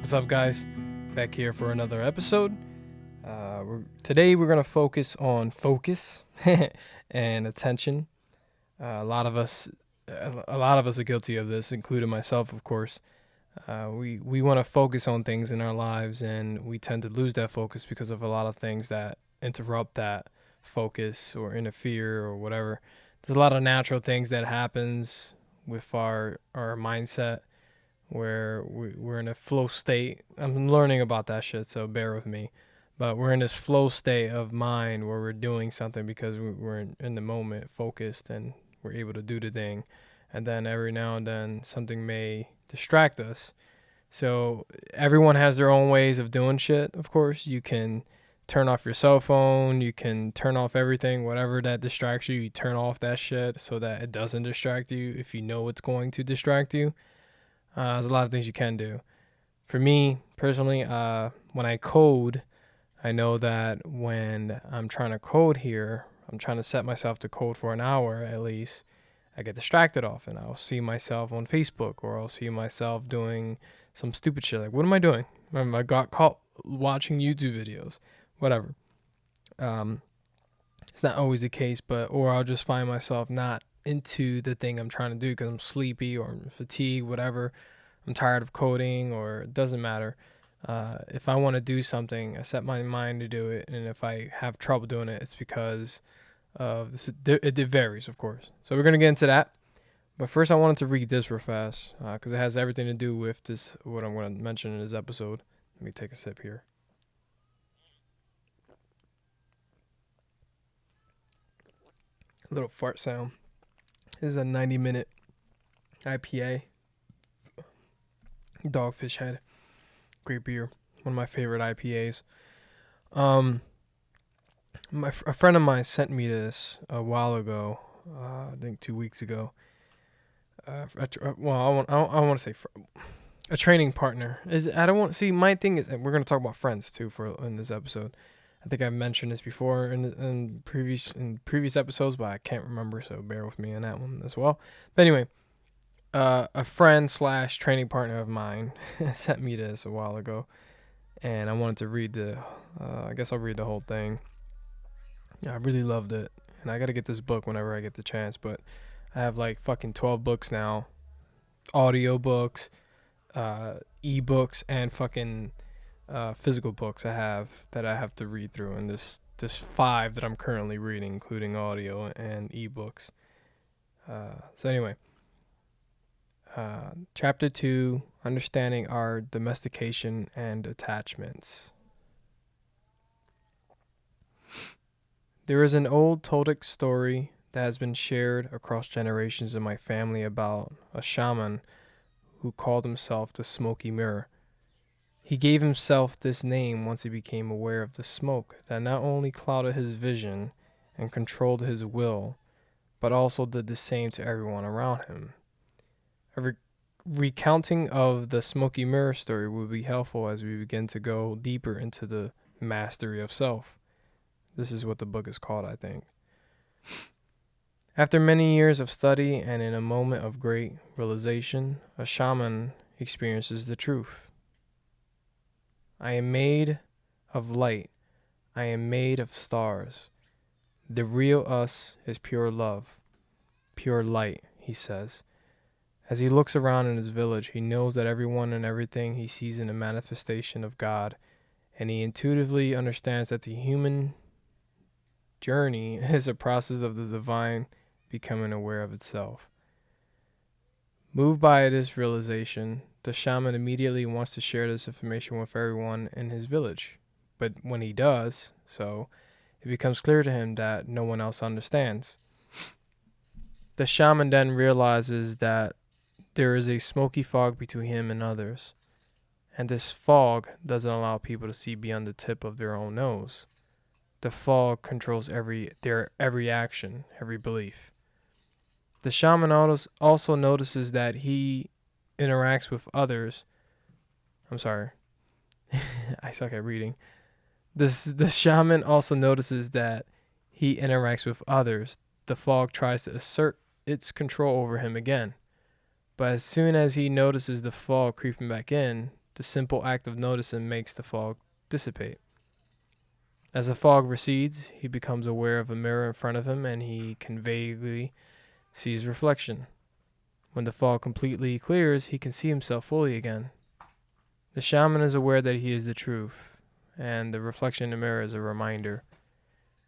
What's up, guys? Back here for another episode. Today we're gonna focus on focus and attention. A lot of us are guilty of this, including myself, of course. We want to focus on things in our lives, and we tend to lose that focus because of a lot of things that interrupt that focus or interfere or whatever. There's a lot of natural things that happens with our mindset where we're in a flow state. I'm learning about that shit, so bear with me. But we're in this flow state of mind where we're doing something because we're in the moment, focused, and we're able to do the thing. And then every now and then something may distract us. So everyone has their own ways of doing shit, of course. You can turn off your cell phone. You can turn off everything, whatever that distracts you. You turn off that shit so that it doesn't distract you if you know it's going to distract you. There's a lot of things you can do. For me, personally, when I code, I know that when I'm trying to code here, I'm trying to set myself to code for an hour at least, I get distracted often. I'll see myself on Facebook, or I'll see myself doing some stupid shit. Like, what am I doing? I got caught watching YouTube videos, whatever. It's not always the case, or I'll just find myself not into the thing I'm trying to do because I'm sleepy or I'm fatigued, whatever. I'm tired of coding, or it doesn't matter. If I want to do something, I set my mind to do it, and if I have trouble doing it, it's because of this. It varies, of course. So we're gonna get into that, but first I wanted to read this real fast because it has everything to do with this. What I'm going to mention in this episode. Let me take a sip here. A little fart sound. This is a 90-minute IPA. Dogfish Head. Great beer. One of my favorite IPAs. A friend of mine sent me this a while ago. I think 2 weeks ago. I want to say a training partner. I don't want to see. My thing is, and we're going to talk about friends too in this episode. I think I've mentioned this before in previous episodes, but I can't remember, so bear with me on that one as well. But anyway, a friend / training partner of mine sent me this a while ago, and I wanted to read I guess I'll read the whole thing. Yeah, I really loved it, and I got to get this book whenever I get the chance, but I have like fucking 12 books now, audio books, ebooks, and fucking physical books I have to read through, and there's 5 that I'm currently reading, including audio and ebooks. So anyway, Chapter 2, Understanding Our Domestication and Attachments. There is an old Toltec story that has been shared across generations in my family about a shaman who called himself the Smoky Mirror. He gave himself this name once he became aware of the smoke that not only clouded his vision and controlled his will, but also did the same to everyone around him. A recounting of the Smoky Mirror story will be helpful as we begin to go deeper into the mastery of self. This is what the book is called, I think. After many years of study and in a moment of great realization, a shaman experiences the truth. I am made of light. I am made of stars. The real us is pure love, pure light, he says. As he looks around in his village, he knows that everyone and everything he sees in a manifestation of God, and he intuitively understands that the human journey is a process of the divine becoming aware of itself. Moved by this realization, the shaman immediately wants to share this information with everyone in his village. But when he does so, it becomes clear to him that no one else understands. The shaman then realizes that there is a smoky fog between him and others, and this fog doesn't allow people to see beyond the tip of their own nose. The fog controls their every action, every belief. The shaman also notices that he interacts with others. I'm sorry. I suck at reading. The shaman also notices that he interacts with others. The fog tries to assert its control over him again. But as soon as he notices the fog creeping back in, The simple act of noticing makes the fog dissipate. As the fog recedes, he becomes aware of a mirror in front of him and he can vaguely see his reflection. When the fog completely clears, he can see himself fully again. The shaman is aware that he is the truth, and the reflection in the mirror is a reminder.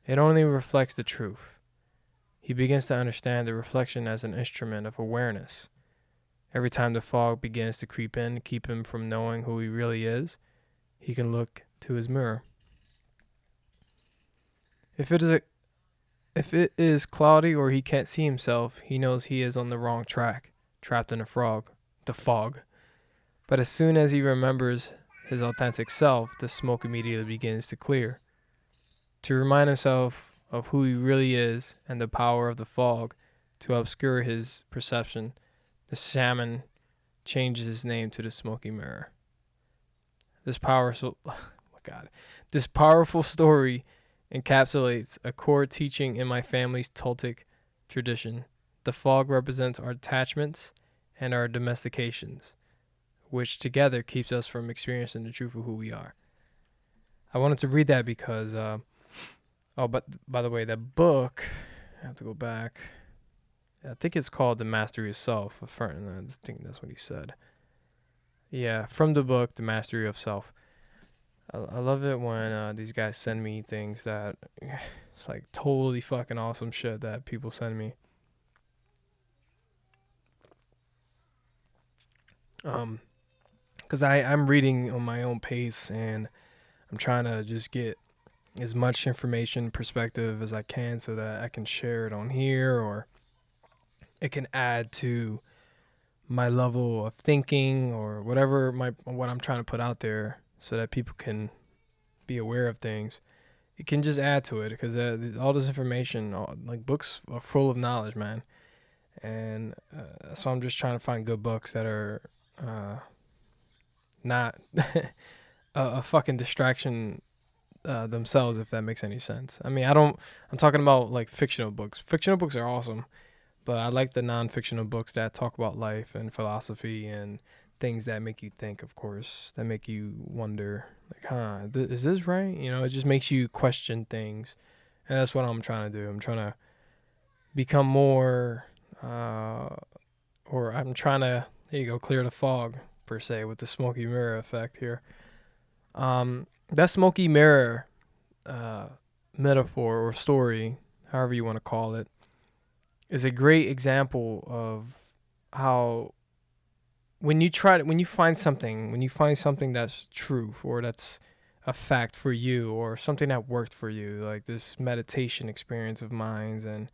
It only reflects the truth. He begins to understand the reflection as an instrument of awareness. Every time the fog begins to creep in, keep him from knowing who he really is, he can look to his mirror. If it is cloudy or he can't see himself, he knows he is on the wrong track, trapped in the fog. But as soon as he remembers his authentic self, the smoke immediately begins to clear. To remind himself of who he really is and the power of the fog to obscure his perception, the shaman changes his name to the smoky mirror. This powerful story encapsulates a core teaching in my family's Toltec tradition. The fog represents our attachments and our domestications, which together keeps us from experiencing the truth of who we are. I wanted to read that because, but by the way, that book, I have to go back. I think it's called The Mastery of Self. I think that's what he said. Yeah, from the book, The Mastery of Self. I love it when these guys send me things that it's like totally fucking awesome shit that people send me. Because I'm reading on my own pace and I'm trying to just get as much information, perspective as I can so that I can share it on here or it can add to my level of thinking or whatever what I'm trying to put out there so that people can be aware of things. It can just add to it because all this information, like books are full of knowledge, man. And so I'm just trying to find good books that are not a fucking distraction themselves, if that makes any sense. I mean, I'm talking about like fictional books. Fictional books are awesome, but I like the non-fictional books that talk about life and philosophy and things that make you think, of course, that make you wonder, like, is this right? You know, it just makes you question things. And that's what I'm trying to do. I'm trying to become more, or I'm trying to, there you go, clear the fog, per se, with the smoky mirror effect here. That smoky mirror metaphor or story, however you want to call it, is a great example of how when you find something that's true or that's a fact for you or something that worked for you, like this meditation experience of mine and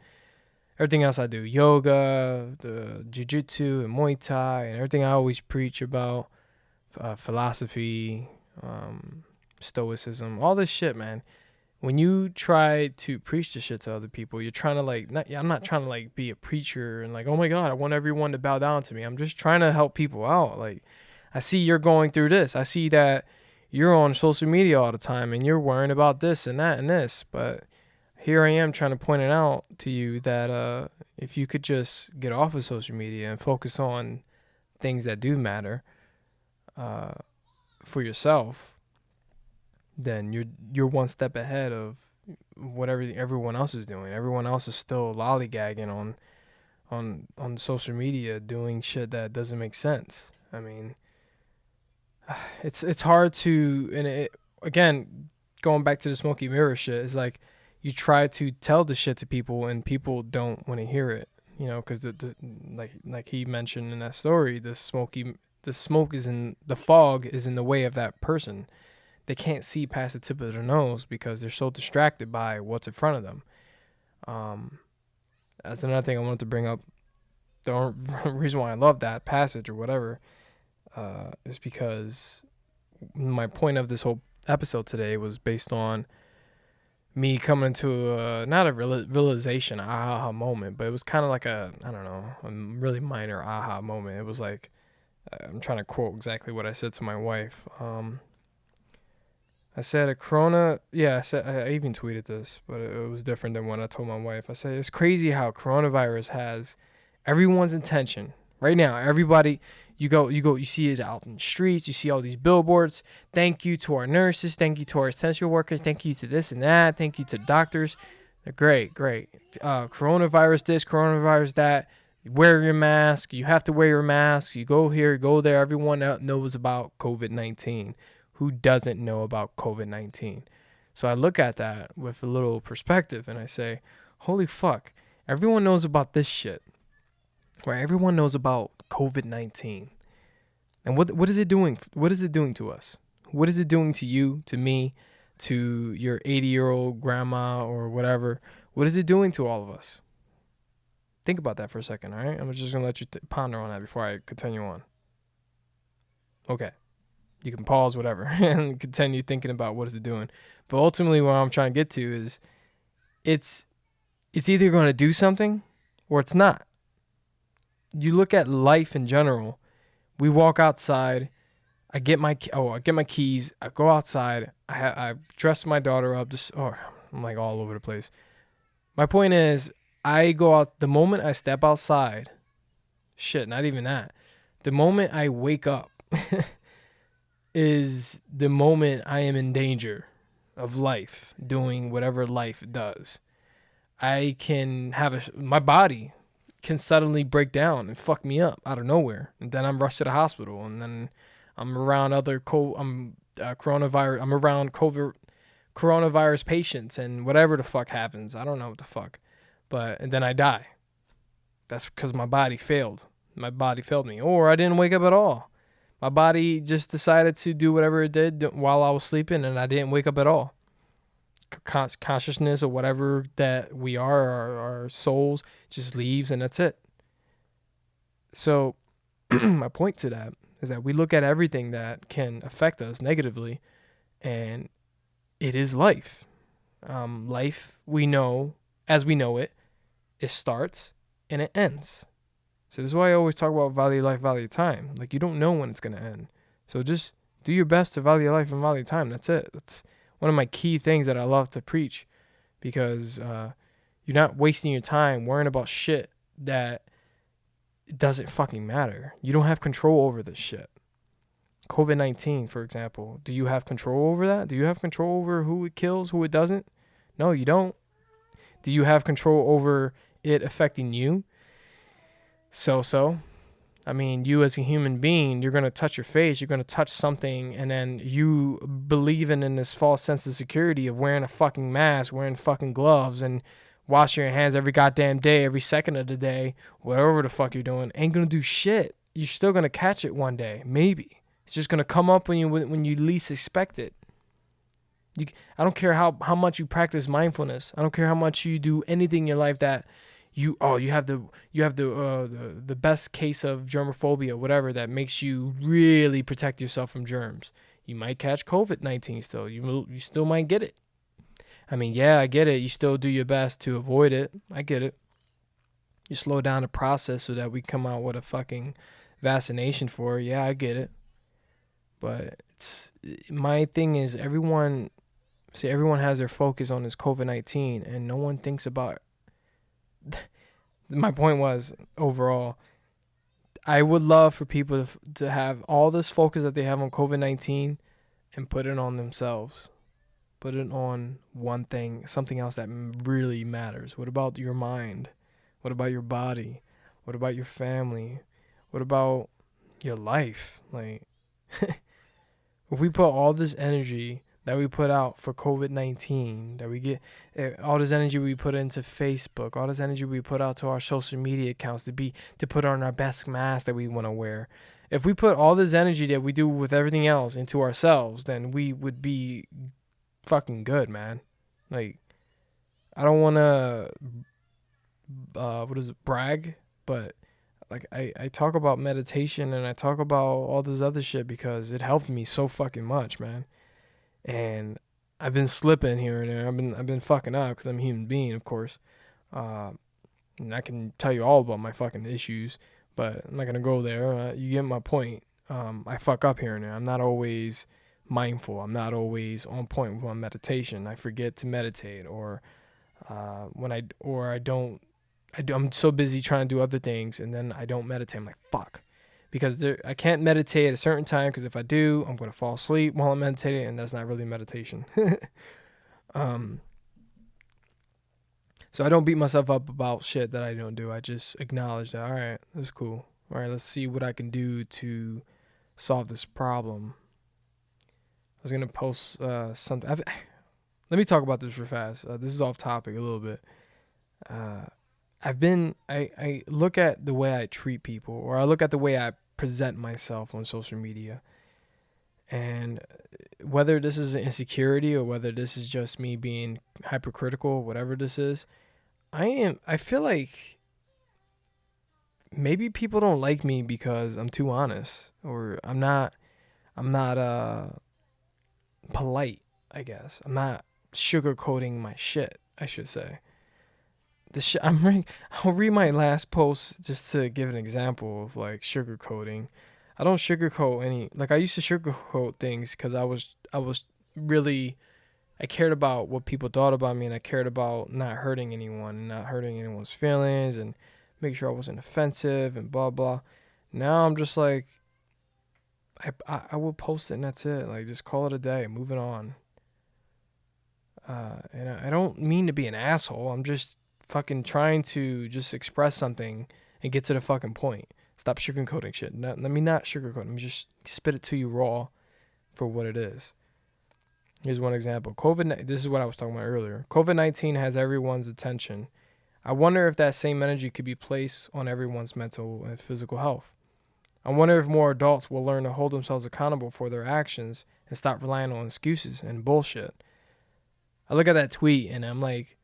everything else I do, yoga, the jiu-jitsu and Muay Thai and everything I always preach about, philosophy, stoicism, all this shit, man. When you try to preach this shit to other people, you're trying to I'm not trying to be a preacher and oh my God, I want everyone to bow down to me. I'm just trying to help people out. Like, I see you're going through this. I see that you're on social media all the time and you're worrying about this and that and this. But here I am trying to point it out to you that if you could just get off of social media and focus on things that do matter for yourself, then you're one step ahead of whatever everyone else is doing. Everyone else is still lollygagging on social media doing shit that doesn't make sense. I mean, it's hard to, and again, going back to the smoky mirror shit, is like you try to tell the shit to people and people don't want to hear it, you know, because like he mentioned in that story, the fog is in the way of that person. They can't see past the tip of their nose because they're so distracted by what's in front of them. That's another thing I wanted to bring up. The reason why I love that passage or whatever is because my point of this whole episode today was based on me coming to not a realization, aha moment, but it was kind of like a really minor aha moment. It was like, I'm trying to quote exactly what I said to my wife. I said I even tweeted this, but it was different than when I told my wife. I said, it's crazy how coronavirus has everyone's attention right now. Everybody, You see it out in the streets. You see all these billboards. Thank you to our nurses. Thank you to our essential workers. Thank you to this and that. Thank you to doctors. They're great. Coronavirus this, coronavirus that. Wear your mask. You have to wear your mask. You go here, go there. Everyone knows about COVID-19. Who doesn't know about COVID-19? So I look at that with a little perspective and I say, holy fuck, everyone knows about this shit. Right? Everyone knows about COVID-19. And what is it doing? What is it doing to us? What is it doing to you, to me, to your 80-year-old grandma or whatever? What is it doing to all of us? Think about that for a second, all right? I'm just going to let you ponder on that before I continue on. Okay. You can pause, whatever, and continue thinking about what is it doing. But ultimately, what I'm trying to get to is it's either going to do something or it's not. You look at life in general. We walk outside. I get my keys. I go outside. I dress my daughter up. I'm like all over the place. My point is, I go out the moment I step outside. Shit, not even that. The moment I wake up is the moment I am in danger of life, doing whatever life does. I can have my body can suddenly break down and fuck me up out of nowhere, and then I'm rushed to the hospital, and then I'm around coronavirus. I'm around coronavirus patients, and whatever the fuck happens, I don't know what the fuck, and then I die. That's because my body failed. My body failed me, or I didn't wake up at all. My body just decided to do whatever it did while I was sleeping, and I didn't wake up at all. Consciousness or whatever that we are, our souls, just leaves, and that's it. So my point to that is that we look at everything that can affect us negatively, and it is life. Life, we know, as we know it starts and it ends. So this is why I always talk about value life, value time. Like, you don't know when it's going to end. So just do your best to value life and value time. That's it. That's one of my key things that I love to preach, because you're not wasting your time worrying about shit that doesn't fucking matter. You don't have control over this shit. COVID-19, for example. Do you have control over that? Do you have control over who it kills, who it doesn't? No, you don't. Do you have control over it affecting you? So. I mean, you as a human being, you're going to touch your face, you're going to touch something, and then you believing in this false sense of security of wearing a fucking mask, wearing fucking gloves, and washing your hands every goddamn day, every second of the day, whatever the fuck you're doing, ain't going to do shit. You're still going to catch it one day, maybe. It's just going to come up when you least expect it. I don't care how much you practice mindfulness. I don't care how much you do anything in your life that you have the best case of germophobia, whatever, that makes you really protect yourself from germs. You might catch COVID-19 still. You still might get it. I mean, yeah, I get it. You still do your best to avoid it. I get it. You slow down the process so that we come out with a fucking vaccination for it. Yeah, I get it. But my thing is, everyone has their focus on this COVID-19, and no one thinks about my point was, overall, I would love for people to have all this focus that they have on COVID-19 and put it on themselves. Put it on one thing, something else that really matters. What about your mind? What about your body? What about your family? What about your life? Like, if we put all this energy that we put out for COVID-19, that we get all this energy we put into Facebook, all this energy we put out to our social media accounts to put on our best mask that we want to wear. If we put all this energy that we do with everything else into ourselves, then we would be fucking good, man. Like, I don't want to, brag, but like I talk about meditation and I talk about all this other shit because it helped me so fucking much, man. And I've been slipping here and there. I've been fucking up because I'm a human being, of course. And I can tell you all about my fucking issues, but I'm not gonna go there. You get my point. I fuck up here and there. I'm not always mindful. I'm not always on point with my meditation. I forget to meditate, or I'm so busy trying to do other things, and then I don't meditate. I'm like, fuck. because I can't meditate at a certain time, because if I do, I'm going to fall asleep while I'm meditating, and that's not really meditation. um, so I don't beat myself up about shit that I don't do. I just acknowledge that, all right, that's cool. All right, let's see what I can do to solve this problem. I was going to post something. Let me talk about this real fast. This is off topic a little bit. I look at the way I treat people, or I look at the way I present myself on social media. And whether this is an insecurity or whether this is just me being hypercritical, whatever this is, I feel like maybe people don't like me because I'm too honest, or I'm not polite, I guess. I'm not sugarcoating my shit, I should say. I'll read my last post just to give an example of like sugarcoating. I don't sugarcoat any, like I used to sugarcoat things because I was really, I cared about what people thought about me, and I cared about not hurting anyone and not hurting anyone's feelings and make sure I wasn't offensive and blah blah. Now I'm just like, I will post it and that's it. Like, just call it a day, moving on. And I don't mean to be an asshole. I'm just fucking trying to just express something and get to the fucking point. Stop sugarcoating shit. Let me not sugarcoat. Let me just spit it to you raw for what it is. Here's one example. This is what I was talking about earlier. COVID-19 has everyone's attention. I wonder if that same energy could be placed on everyone's mental and physical health. I wonder if more adults will learn to hold themselves accountable for their actions and stop relying on excuses and bullshit. I look at that tweet and I'm like,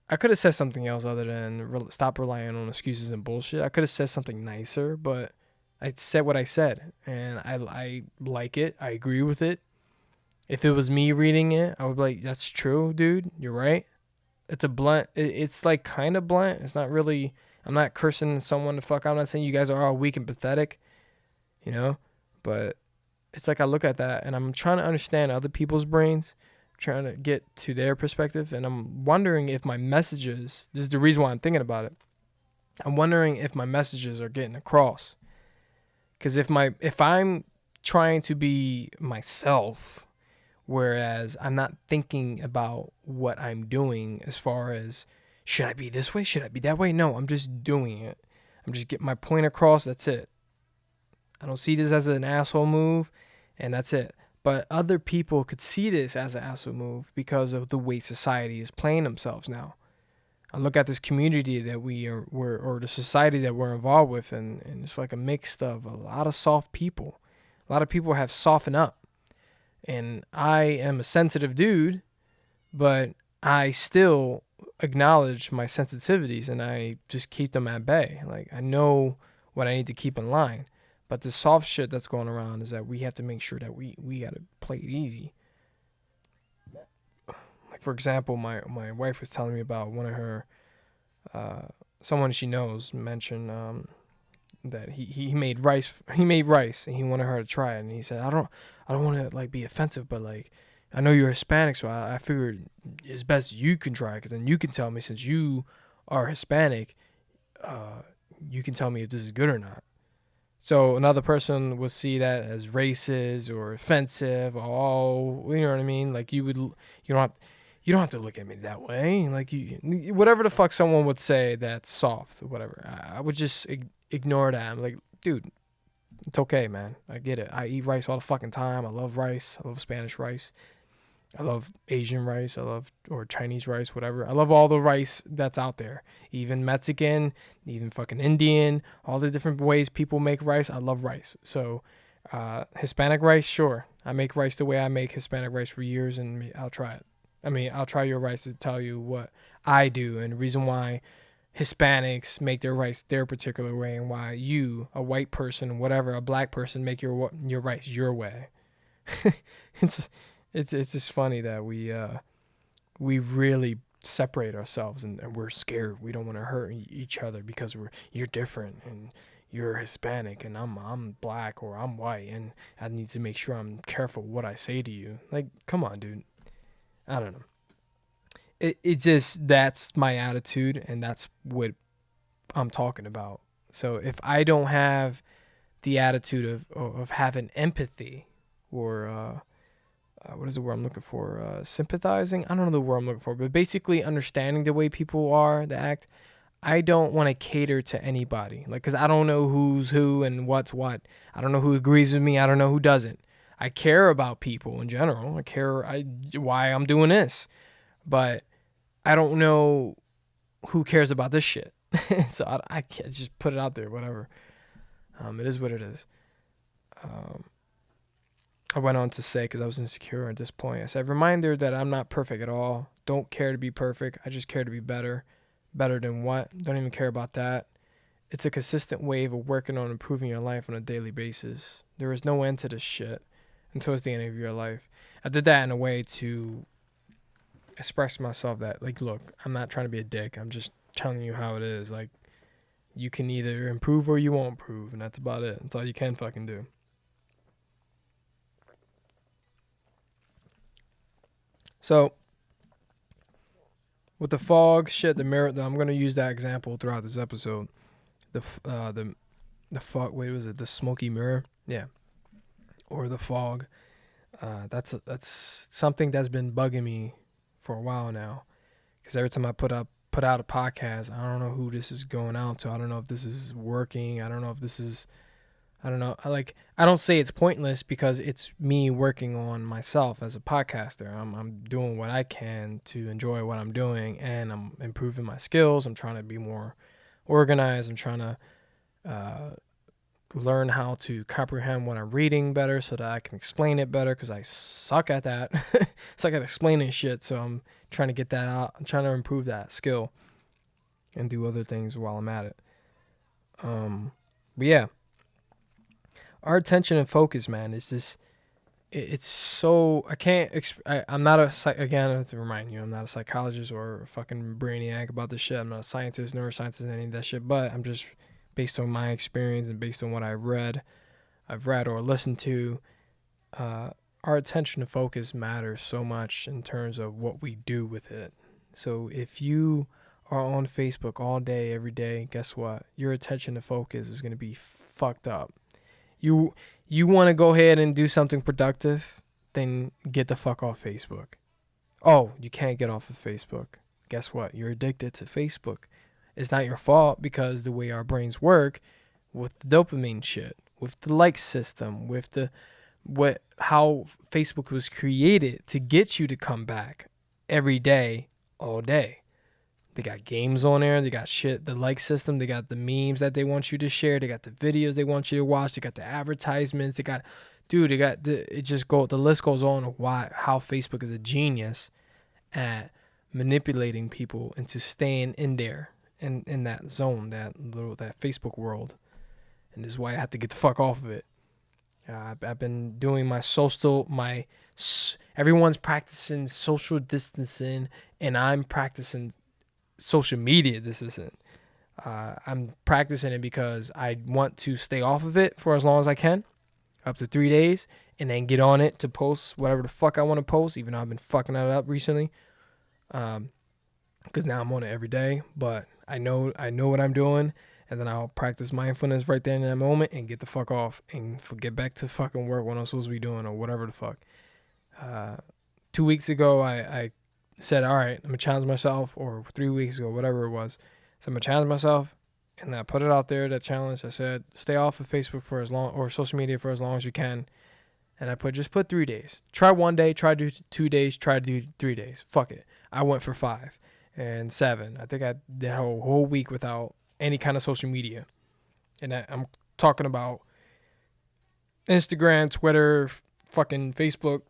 I could have said something else other than stop relying on excuses and bullshit. I could have said something nicer, but I said what I said, and I like it. I agree with it. If it was me reading it, I would be like, that's true, dude. You're right. It's a blunt. It's like kind of blunt. It's not really, I'm not cursing someone to fuck. I'm not saying you guys are all weak and pathetic, but it's like I look at that and I'm trying to understand other people's brains, trying to get to their perspective, and I'm wondering if my messages, this is the reason why I'm thinking about it, I'm wondering if my messages are getting across. Because if I'm trying to be myself, whereas I'm not thinking about what I'm doing as far as, should I be this way, should I be that way? No, I'm just doing it. I'm just getting my point across, that's it. I don't see this as an asshole move, and that's it. But other people could see this as an asshole move because of the way society is playing themselves now. I look at this community that or the society that we're involved with, and it's like a mix of a lot of soft people. A lot of people have softened up. And I am a sensitive dude, but I still acknowledge my sensitivities and I just keep them at bay. Like, I know what I need to keep in line. But the soft shit that's going around is that we have to make sure that we got to play it easy. Like, for example, my wife was telling me about one of her, someone she knows mentioned that he made rice. He made rice and he wanted her to try it. And he said, I don't want to like be offensive, but like, I know you're Hispanic, so I figured it's best you can try it, because then you can tell me, since you are Hispanic, you can tell me if this is good or not. So another person would see that as racist or offensive. Oh, you know what I mean? Like, you don't have to look at me that way. Like, whatever the fuck someone would say that's soft or whatever, I would just ignore that. I'm like, dude, it's okay, man. I get it. I eat rice all the fucking time. I love rice. I love Spanish rice. I love Asian rice. Or Chinese rice, whatever. I love all the rice that's out there. Even Mexican, even fucking Indian, all the different ways people make rice. I love rice. So, Hispanic rice, sure. I make rice the way I make Hispanic rice for years, and I'll try it. I'll try your rice to tell you what I do and the reason why Hispanics make their rice their particular way, and why you, a white person, whatever, a black person, make your rice your way. It's just funny that we really separate ourselves, and we're scared. We don't want to hurt each other because you're different and you're Hispanic and I'm black or I'm white, and I need to make sure I'm careful what I say to you. Like, come on, dude. I don't know. It just, that's my attitude, and that's what I'm talking about. So if I don't have the attitude of having empathy, or what is the word I'm looking for? Sympathizing? I don't know the word I'm looking for, but basically understanding the way people are, they act. I don't want to cater to anybody, like, because I don't know who's who and what's what. I don't know who agrees with me. I don't know who doesn't. I care about people in general. I care why I'm doing this, but I don't know who cares about this shit. So I can't just put it out there, whatever. It is what it is. I went on to say, because I was insecure at this point, I said, reminder that I'm not perfect at all. Don't care to be perfect. I just care to be better. Better than what? Don't even care about that. It's a consistent wave of working on improving your life on a daily basis. There is no end to this shit until it's the end of your life. I did that in a way to express myself that, like, look, I'm not trying to be a dick. I'm just telling you how it is. Like, you can either improve or you won't improve, and that's about it. That's all you can fucking do. So, with the fog shit, the mirror, I'm gonna use that example throughout this episode. The fog. Wait, was it the smoky mirror? Yeah, or the fog. That's something that's been bugging me for a while now. Because every time I put out a podcast, I don't know who this is going out to. I don't know if this is working. I don't know if this is. I don't know. I don't say it's pointless, because it's me working on myself as a podcaster. I'm doing what I can to enjoy what I'm doing, and I'm improving my skills. I'm trying to be more organized. I'm trying to learn how to comprehend what I'm reading better so that I can explain it better, because I suck at that. Suck at explaining shit. So I'm trying to get that out. I'm trying to improve that skill and do other things while I'm at it. But yeah. Our attention and focus, man, is this. It's so I can't. I'm not again. I have to remind you, I'm not a psychologist or a fucking brainiac about this shit. I'm not a scientist, neuroscientist, any of that shit. But I'm just, based on my experience and based on what I've read or listened to. Our attention and focus matters so much in terms of what we do with it. So if you are on Facebook all day, every day, guess what? Your attention and focus is gonna be fucked up. You want to go ahead and do something productive, then get the fuck off Facebook. Oh, you can't get off of Facebook. Guess what? You're addicted to Facebook. It's not your fault, because the way our brains work with the dopamine shit, with the like system, with how Facebook was created to get you to come back every day, all day. They got games on there. They got shit, the like system. They got the memes that they want you to share. They got the videos they want you to watch. They got the advertisements. The list goes on of how Facebook is a genius at manipulating people into staying in there, in that zone, that Facebook world. And this is why I have to get the fuck off of it. I've been doing everyone's practicing social distancing, and I'm practicing social media distancing. I'm practicing it because I want to stay off of it for as long as I can, up to 3 days, and then get on it to post whatever the fuck I want to post, even though I've been fucking it up recently. Because now I'm on it every day, but I know what I'm doing, and then I'll practice mindfulness right there in that moment and get the fuck off and get back to fucking work when I'm supposed to be doing, or whatever the fuck. 2 weeks ago, I said, all right, I'm going to challenge myself, or 3 weeks ago, whatever it was. So I'm going to challenge myself, and I put it out there, that challenge. I said, stay off of Facebook for as long, or social media for as long as you can. And I just put 3 days. Try 1 day, try to do 2 days, try to do 3 days. Fuck it. I went for 5 and 7. I think I did a whole week without any kind of social media. And I'm talking about Instagram, Twitter, fucking Facebook,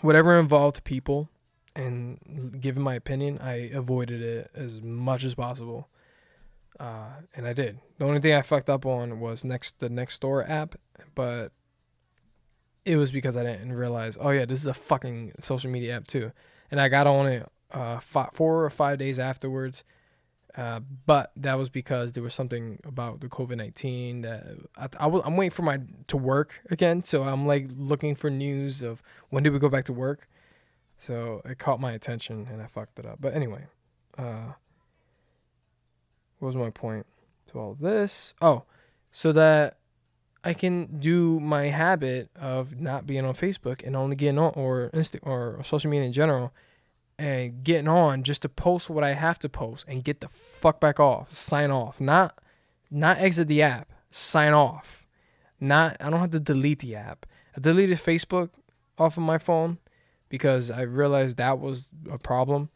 whatever involved people and giving my opinion. I avoided it as much as possible. And I did. The only thing I fucked up on was the Nextdoor app, but it was because I didn't realize, oh yeah, this is a fucking social media app too. And I got on it 4 or 5 days afterwards. But that was because there was something about the COVID-19 that I'm waiting for to work again. So I'm like looking for news of when did we go back to work. So it caught my attention and I fucked it up. But anyway, what was my point to all of this? Oh, so that I can do my habit of not being on Facebook and only getting on, or or social media in general, and getting on just to post what I have to post and get the fuck back off. Sign off. Not exit the app. Sign off. Not I don't have to delete the app. I deleted Facebook off of my phone because I realized that was a problem.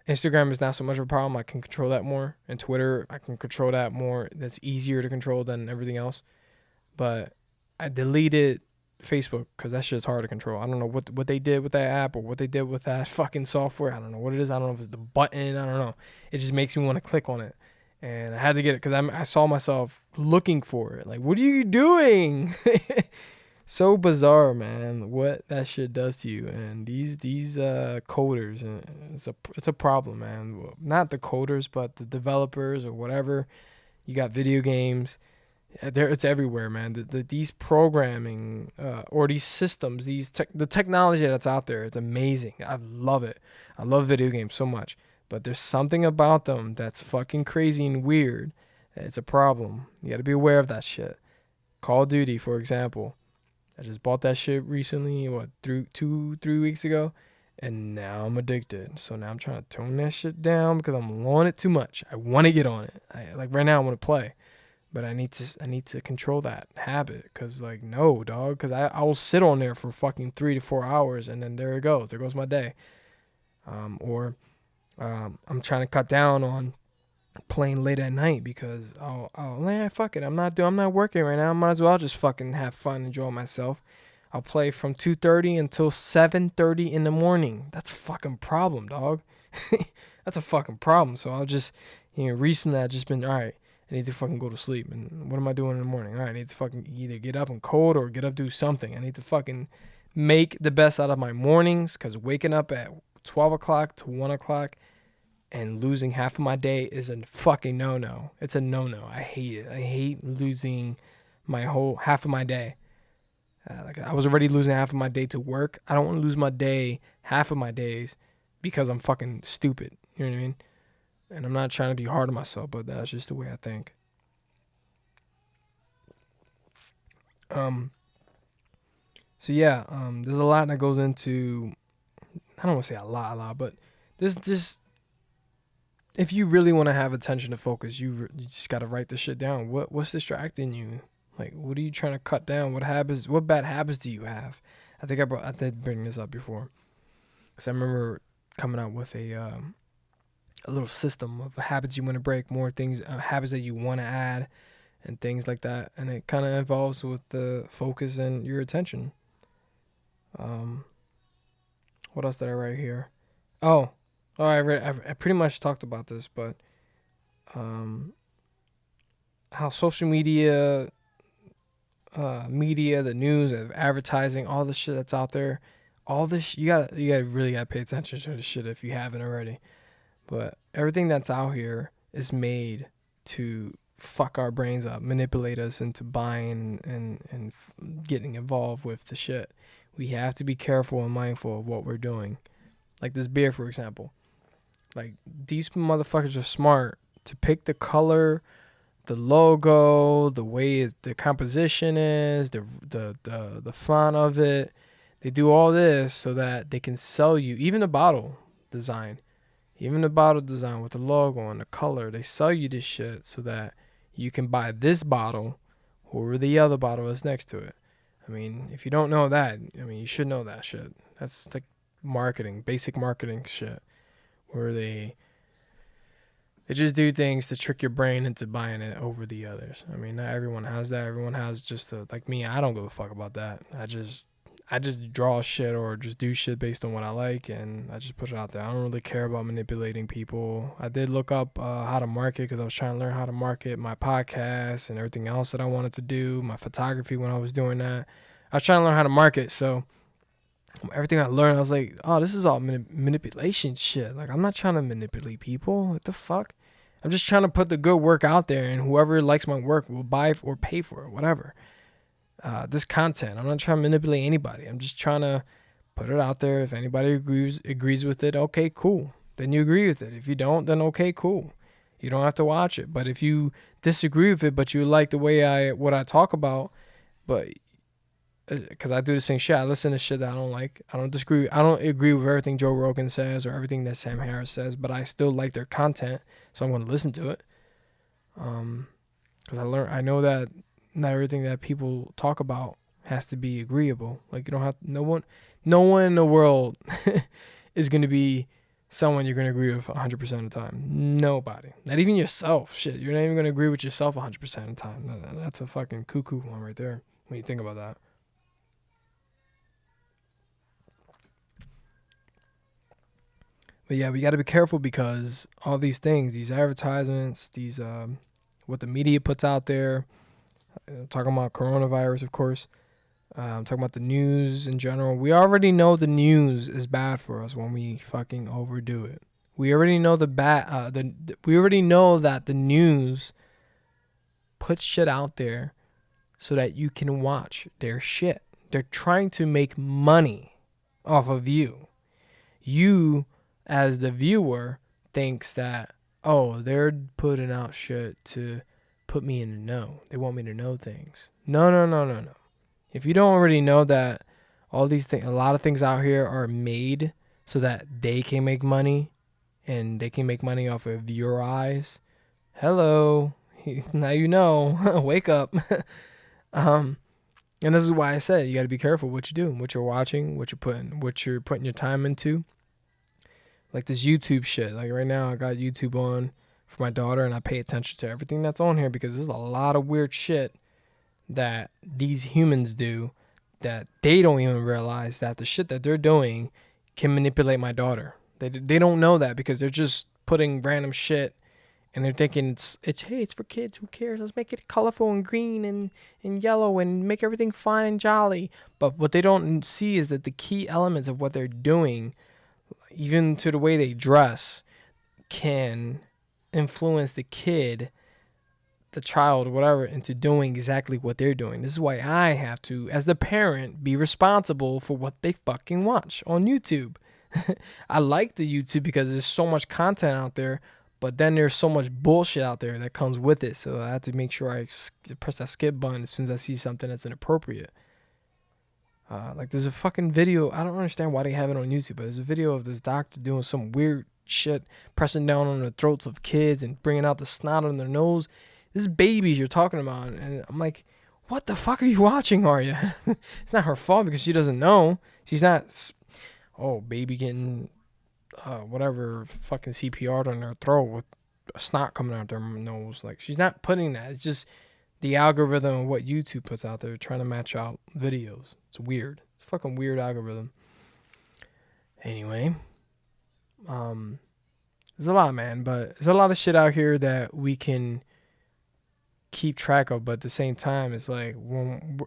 Instagram is not so much of a problem. I can control that more. And Twitter, I can control that more. That's easier to control than everything else. But I deleted Facebook because that shit's hard to control. I don't know what they did with that app or what they did with that fucking software. I don't know what it is. I don't know if it's the button. I don't know. It just makes me want to click on it. And I had to get it because I saw myself looking for it. Like, what are you doing? So bizarre, man, what that shit does to you. And these coders, it's a problem, man. Well, not the coders, but the developers or whatever. You got video games. It's everywhere, man. These programming or these systems, the technology that's out there, it's amazing. I love it. I love video games so much. But there's something about them that's fucking crazy and weird. It's a problem. You got to be aware of that shit. Call of Duty, for example. I just bought that shit recently, 3 weeks ago, and now I'm addicted. So now I'm trying to tone that shit down because I'm on it too much. I want to get on it. Like right now I want to play, but I need to control that habit because like no dog, because I will sit on there for fucking 3 to 4 hours and then there it goes. There goes my day. I'm trying to cut down on playing late at night because man, fuck it, I'm not working right now. I might as well just fucking have fun, enjoy myself. I'll play from 2:30 until 7:30 in the morning. That's a fucking problem, dog. That's a fucking problem. So I'll just, recently I've just been, all right, I need to fucking go to sleep. And what am I doing in the morning? All right, I need to fucking either get up and code or get up, do something. I need to fucking make the best out of my mornings because waking up at 12 o'clock to 1 o'clock and losing half of my day is a fucking no-no. It's a no-no. I hate it. I hate losing my whole half of my day. Like I was already losing half of my day to work. I don't want to lose my day, half of my days, because I'm fucking stupid. You know what I mean? And I'm not trying to be hard on myself, but that's just the way I think. So yeah, there's a lot that goes into, I don't want to say a lot, but there's just, if you really want to have attention to focus, you just got to write this shit down. What's distracting you? Like, what are you trying to cut down? What bad habits do you have? I think I did bring this up before. Because I remember coming out with a little system of habits you want to break, more things, habits that you want to add, and things like that. And it kind of involves with the focus and your attention. What else did I write here? I pretty much talked about this, but how social media, the news, advertising, all the shit that's out there, all this you really gotta pay attention to this shit if you haven't already. But everything that's out here is made to fuck our brains up, manipulate us into buying and getting involved with the shit. We have to be careful and mindful of what we're doing. Like this beer, for example. Like these motherfuckers are smart to pick the color, the logo, the way the composition is, the font of it. They do all this so that they can sell you, even the bottle design with the logo and the color. They sell you this shit so that you can buy this bottle or the other bottle that's next to it. I mean, if you don't know that, you should know that shit. That's like marketing, basic marketing shit, where they just do things to trick your brain into buying it over the others. I mean, not everyone has that. Everyone has just like me. I don't give a fuck about that. I just draw shit or just do shit based on what I like, and I just put it out there. I don't really care about manipulating people. I did look up how to market because I was trying to learn how to market my podcast and everything else that I wanted to do, my photography when I was doing that. I was trying to learn how to market, so everything I learned, I was like, oh, this is all manipulation shit. Like, I'm not trying to manipulate people. What the fuck? I'm just trying to put the good work out there, and whoever likes my work will buy or pay for it, whatever. This content, I'm not trying to manipulate anybody. I'm just trying to put it out there. If anybody agrees with it, okay, cool. Then you agree with it. If you don't, then okay, cool. You don't have to watch it. But if you disagree with it, but you like the way what I talk about, but because I do the same shit, I listen to shit that I don't like. I don't agree with everything Joe Rogan says or everything that Sam Harris says, but I still like their content, so I'm going to listen to it. Because I know that not everything that people talk about has to be agreeable. Like, you don't have, no one in the world is going to be someone you're going to agree with 100% of the time. Nobody. Not even yourself. Shit, you're not even going to agree with yourself 100% of the time. That's a fucking cuckoo one right there when you think about that. But yeah, we got to be careful because all these things, these advertisements, these what the media puts out there, talking about coronavirus, of course, talking about the news in general. We already know the news is bad for us when we fucking overdo it. We already know we already know that the news puts shit out there so that you can watch their shit. They're trying to make money off of you. You, as the viewer, thinks that, oh, they're putting out shit to put me in the know. They want me to know things. No. If you don't already know that all these things, a lot of things out here are made so that they can make money, and they can make money off of your eyes. Hello, now you know. Wake up. And this is why I said you got to be careful what you do, what you're watching, what you're putting your time into. Like this YouTube shit. Like right now, I got YouTube on for my daughter, and I pay attention to everything that's on here because there's a lot of weird shit that these humans do that they don't even realize that the shit that they're doing can manipulate my daughter. They don't know that because they're just putting random shit, and they're thinking it's for kids. Who cares? Let's make it colorful and green and yellow and make everything fun and jolly. But what they don't see is that the key elements of what they're doing, even to the way they dress, can influence the kid, the child, whatever, into doing exactly what they're doing. This is why I have to, as the parent, be responsible for what they fucking watch on YouTube. I like the YouTube because there's so much content out there, but then there's so much bullshit out there that comes with it. So I have to make sure I press that skip button as soon as I see something that's inappropriate. Like there's a fucking video. I don't understand why they have it on YouTube, but there's a video of this doctor doing some weird shit, pressing down on the throats of kids and bringing out the snot on their nose. This is babies you're talking about. And I'm like, what the fuck are you watching, Arya? It's not her fault because she doesn't know. She's not, baby getting whatever fucking CPR'd on their throat with snot coming out their nose. Like, she's not putting that. It's just the algorithm of what YouTube puts out there, trying to match out videos. It's weird. It's a fucking weird algorithm. Anyway, there's a lot, man, but there's a lot of shit out here that we can keep track of, but at the same time, it's like,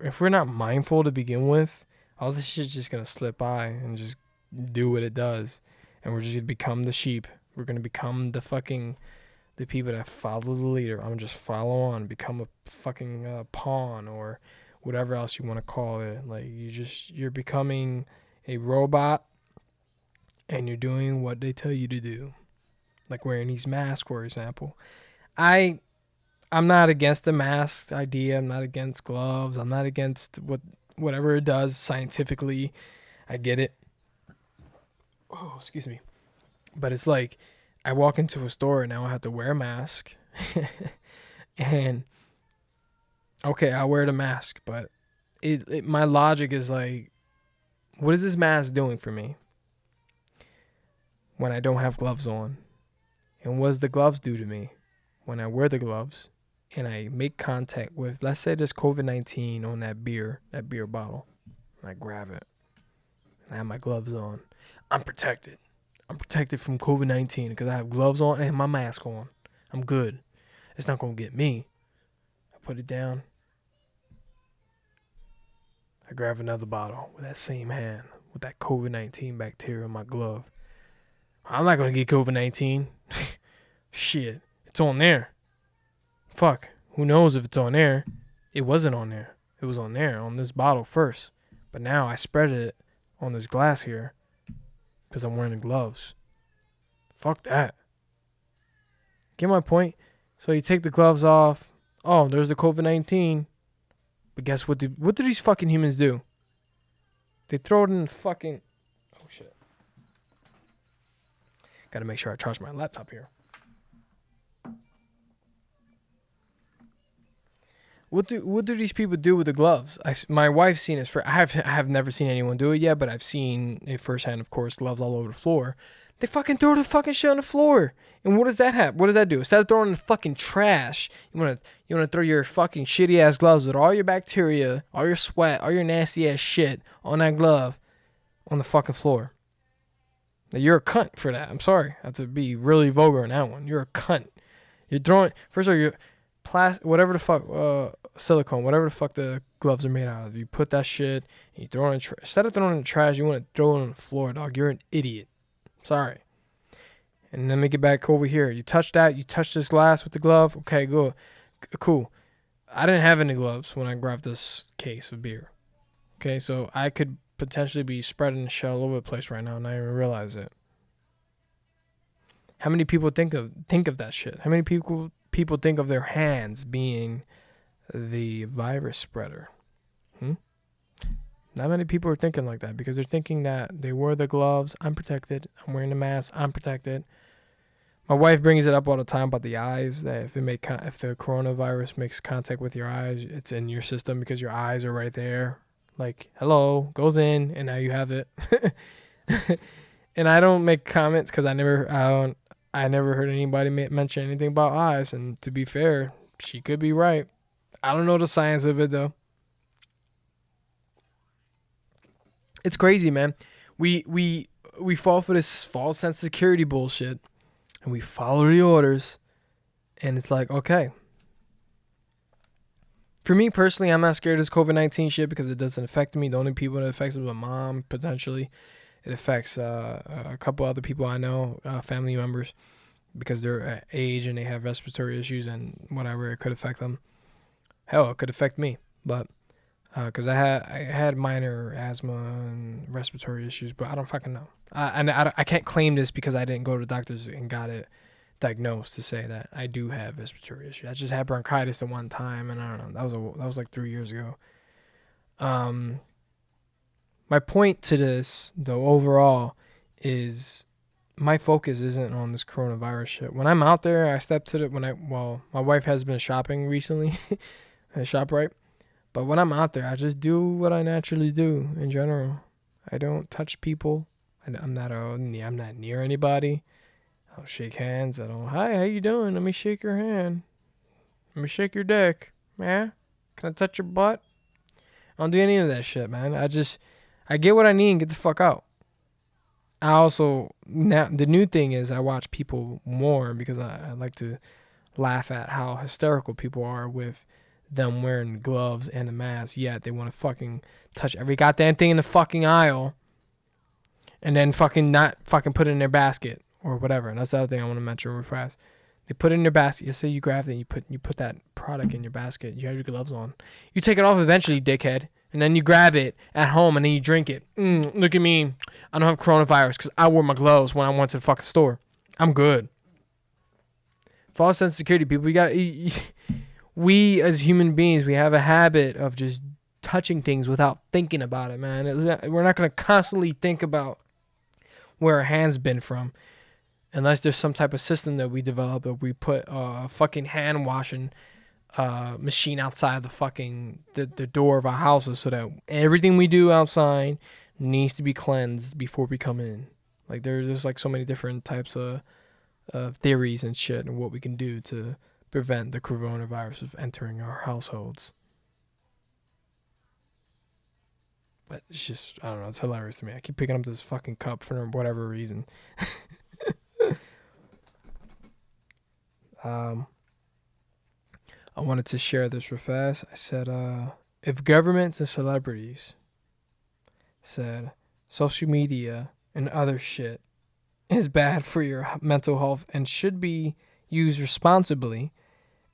if we're not mindful to begin with, all this shit's just gonna slip by and just do what it does, and we're just gonna become the sheep. We're gonna become the people that follow the leader. I'm just follow on, become a fucking pawn or whatever else you want to call it. Like, you're becoming a robot, and you're doing what they tell you to do, like wearing these masks, for example. I'm not against the mask idea. I'm not against gloves. I'm not against whatever it does scientifically. I get it. Oh, excuse me. But it's like, I walk into a store and now I have to wear a mask. And okay, I'll wear the mask, but my logic is like, what is this mask doing for me when I don't have gloves on? And what does the gloves do to me when I wear the gloves and I make contact with, let's say there's COVID-19 on that beer bottle, and I grab it and I have my gloves on. I'm protected. I'm protected from COVID-19 because I have gloves on and my mask on. I'm good. It's not going to get me. I put it down. I grab another bottle with that same hand, with that COVID-19 bacteria in my glove. I'm not going to get COVID-19. Shit. It's on there. Fuck. Who knows if it's on there? It wasn't on there. It was on there, on this bottle first. But now I spread it on this glass here because I'm wearing the gloves. Fuck that. Get my point? So you take the gloves off. Oh, there's the COVID-19. But guess what? What do these fucking humans do? They throw it in the fucking... Oh, shit. Gotta make sure I charge my laptop here. What do these people do with the gloves? My wife's seen it. I have never seen anyone do it yet, but I've seen it firsthand, of course, gloves all over the floor. They fucking throw the fucking shit on the floor. And what does that have? What does that do? Instead of throwing in the fucking trash, you wanna throw your fucking shitty ass gloves with all your bacteria, all your sweat, all your nasty ass shit on that glove on the fucking floor. Now, you're a cunt for that. I'm sorry. I have to be really vulgar on that one. You're a cunt. You're throwing... First of all, you're... whatever the fuck, silicone, whatever the fuck the gloves are made out of. You put that shit and you throw it in the instead of throwing it in the trash, you want to throw it on the floor, dog. You're an idiot. Sorry. And let me get back over here. You touch that. You touch this glass with the glove. Okay, good. Cool. I didn't have any gloves when I grabbed this case of beer. Okay, so I could potentially be spreading the shit all over the place right now and I didn't even realize it. How many people think of that shit? How many people think of their hands being the virus spreader? Not many people are thinking like that because they're thinking that they wear the gloves, I'm protected. I'm wearing the mask, I'm protected. My wife brings it up all the time about the eyes, that if the coronavirus makes contact with your eyes, it's in your system because your eyes are right there. Like, hello, goes in, and now you have it. And I don't make comments because I never heard anybody mention anything about eyes. And to be fair, she could be right. I don't know the science of it though. It's crazy, man. We fall for this false sense of security bullshit, and we follow the orders, and it's like, okay. For me personally, I'm not scared of this COVID-19 shit because it doesn't affect me. The only people it affects is my mom, potentially. It affects a couple other people I know, family members, because they're at age and they have respiratory issues and whatever. It could affect them. Hell, it could affect me. But because I had minor asthma and respiratory issues, but I don't fucking know. I can't claim this because I didn't go to the doctors and got it diagnosed to say that I do have respiratory issues. I just had bronchitis at one time, and I don't know. That was like 3 years ago. My point to this, though, overall, is my focus isn't on this coronavirus shit. When I'm out there, I step to my wife has been shopping recently at ShopRite. But when I'm out there, I just do what I naturally do in general. I don't touch people. I'm not near anybody. I don't shake hands. Hi, how you doing? Let me shake your hand. Let me shake your dick. Yeah? Can I touch your butt? I don't do any of that shit, man. I get what I need and get the fuck out. I also, now the new thing is I watch people more because I like to laugh at how hysterical people are with them wearing gloves and a mask, yet they want to fucking touch every goddamn thing in the fucking aisle and then fucking not fucking put it in their basket or whatever. And that's the other thing I want to mention real fast. They put it in their basket. You say you grab it and you put that product in your basket. You have your gloves on. You take it off eventually, dickhead. And then you grab it at home and then you drink it. Look at me. I don't have coronavirus because I wore my gloves when I went to the fucking store. I'm good. False sense of security, people. We as human beings, we have a habit of just touching things without thinking about it, man. We're not going to constantly think about where our hand's been from. Unless there's some type of system that we develop that we put a fucking hand washing machine outside the door of our houses so that everything we do outside needs to be cleansed before we come in. Like there's just like so many different types of theories and shit and what we can do to prevent the coronavirus from entering our households. But it's just, I don't know, it's hilarious to me. I keep picking up this fucking cup for whatever reason. I wanted to share this real fast. I said, if governments and celebrities said social media and other shit is bad for your mental health and should be used responsibly,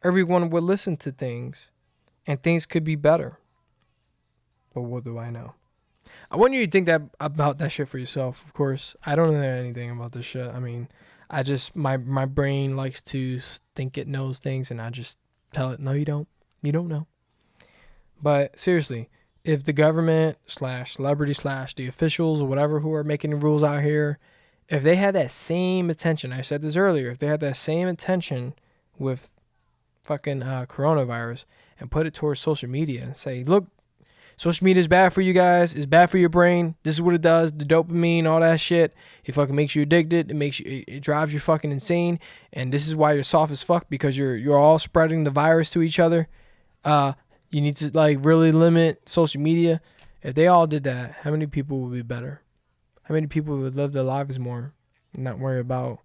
everyone would listen to things and things could be better. But what do I know? I want you to think that about that shit for yourself. Of course, I don't know anything about this shit. I mean, My brain likes to think it knows things, and I just tell it, no, you don't. You don't know. But seriously, if the government slash celebrity slash the officials or whatever who are making the rules out here, if they had that same attention, I said this earlier, if they had that same attention with fucking coronavirus and put it towards social media and say, look, social media is bad for you guys. It's bad for your brain. This is what it does. The dopamine, all that shit. It fucking makes you addicted. It drives you fucking insane. And this is why you're soft as fuck, because you're all spreading the virus to each other. You need to like really limit social media. If they all did that, how many people would be better? How many people would live their lives more and not worry about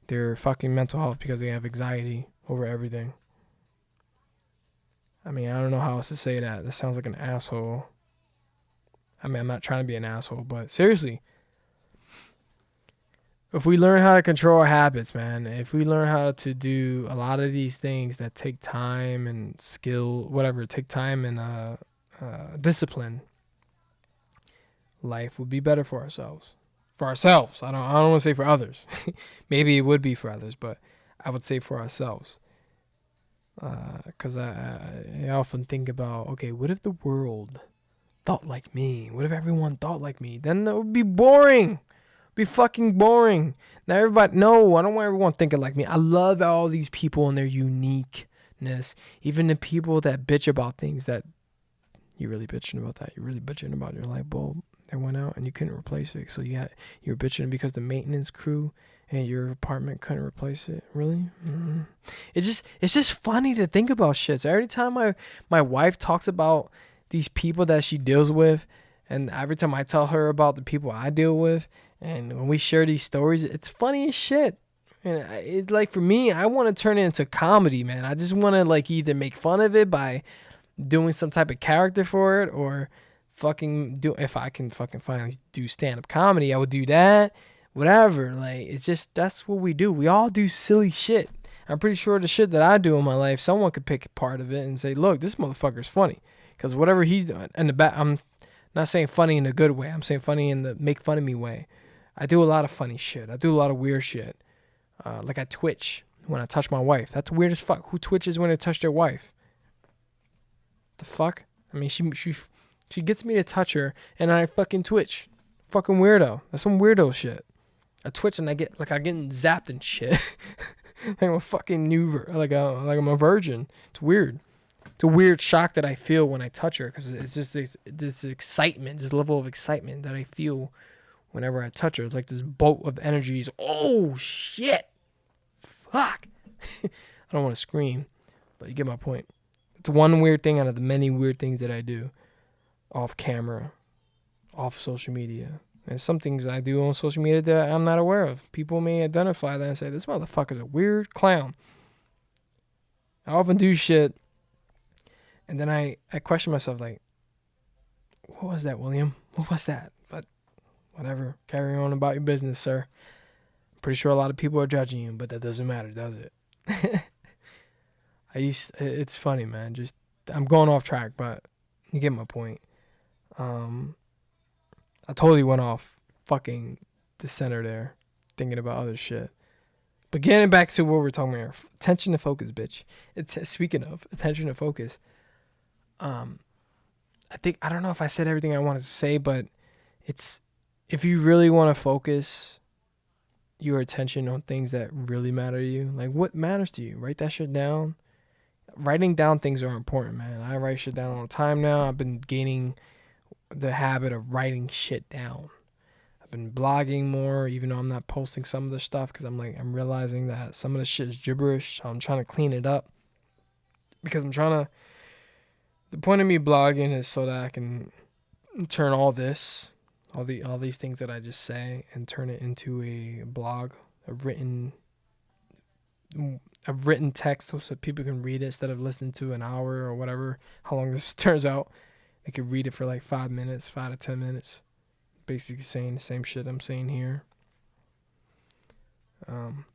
their fucking mental health because they have anxiety over everything? I mean, I don't know how else to say that. That sounds like an asshole. I mean, I'm not trying to be an asshole, but seriously, if we learn how to control our habits, man, if we learn how to do a lot of these things that take time and skill, whatever, take time and discipline, life would be better for ourselves. For ourselves. I don't want to say for others. Maybe it would be for others, but I would say for ourselves. Because I often think about, okay, what if the world thought like me? What if everyone thought like me? Then that would be boring. Be fucking boring. Now everybody, no, I don't want everyone thinking like me. I love all these people and their uniqueness. Even the people that bitch about things that you really bitching about that. You're really bitching about your light bulb that went out and you couldn't replace it. So you're bitching because the maintenance crew and your apartment couldn't replace it. Really? Mm-hmm. It's just funny to think about shit. So every time my wife talks about these people that she deals with, and every time I tell her about the people I deal with, and when we share these stories, it's funny as shit. And it's like, for me, I want to turn it into comedy, man. I just want to like either make fun of it by doing some type of character for it, or fucking do, if I can fucking finally do stand-up comedy, I would do that. Whatever. Like, it's just, that's what we do. We all do silly shit. I'm pretty sure the shit that I do in my life, someone could pick a part of it and say, look, this motherfucker's funny. Because whatever he's doing, in the back, I'm not saying funny in a good way. I'm saying funny in the make fun of me way. I do a lot of funny shit. I do a lot of weird shit. Like I twitch when I touch my wife. That's weird as fuck. Who twitches when they touch their wife? The fuck? I mean, she gets me to touch her, and I fucking twitch. Fucking weirdo. That's some weirdo shit. I twitch and I get getting zapped and shit. Like I'm a fucking like I'm a virgin. It's weird. It's a weird shock that I feel when I touch her, because it's just this excitement, this level of excitement that I feel whenever I touch her. It's like this bolt of energies. Oh shit! Fuck! I don't want to scream, but you get my point. It's one weird thing out of the many weird things that I do off camera, off social media. And some things I do on social media that I'm not aware of. People may identify that and say, this motherfucker's a weird clown. I often do shit, and then I question myself, like, what was that, William? What was that? But whatever. Carry on about your business, sir. I'm pretty sure a lot of people are judging you, but that doesn't matter, does it? It's funny, man. Just, I'm going off track, but you get my point. I totally went off fucking the center there, thinking about other shit. But getting back to what we're talking about, attention to focus, bitch. Speaking of attention to focus, I don't know if I said everything I wanted to say, but it's, if you really want to focus your attention on things that really matter to you, like what matters to you, write that shit down. Writing down things are important, man. I write shit down all the time now. I've been gaining the habit of writing shit down. I've been blogging more, even though I'm not posting some of the stuff, because I'm realizing that some of the shit is gibberish. So I'm trying to clean it up, because the point of me blogging is so that I can turn all these things that I just say and turn it into a blog, a written text so people can read it instead of listening to an hour or whatever, how long this turns out. They could read it for like 5 minutes, 5 to 10 minutes, basically saying the same shit I'm saying here. I'm